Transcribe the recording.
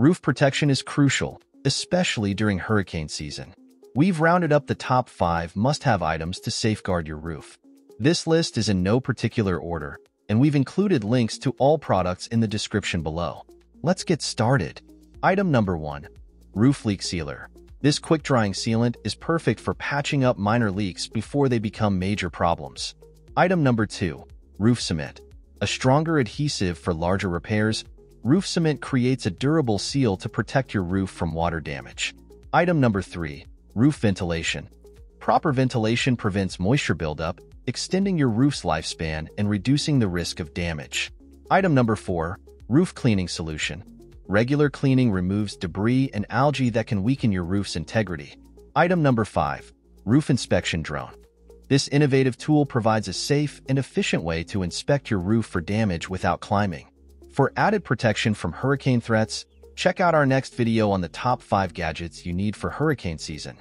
Roof protection is crucial, especially during hurricane season. We've rounded up the top 5 must-have items to safeguard your roof. This list is in no particular order, and we've included links to all products in the description below. Let's get started. Item number 1. Roof Leak Sealer. This quick-drying sealant is perfect for patching up minor leaks before they become major problems. Item number 2. Roof Cement. A stronger adhesive for larger repairs, roof cement creates a durable seal to protect your roof from water damage. Item number 3. Roof Ventilation. Proper ventilation prevents moisture buildup, extending your roof's lifespan and reducing the risk of damage. Item number 4. Roof Cleaning Solution. Regular cleaning removes debris and algae that can weaken your roof's integrity. Item number 5. Roof Inspection Drone. This innovative tool provides a safe and efficient way to inspect your roof for damage without climbing. For added protection from hurricane threats, check out our next video on the top 5 gadgets you need for hurricane season.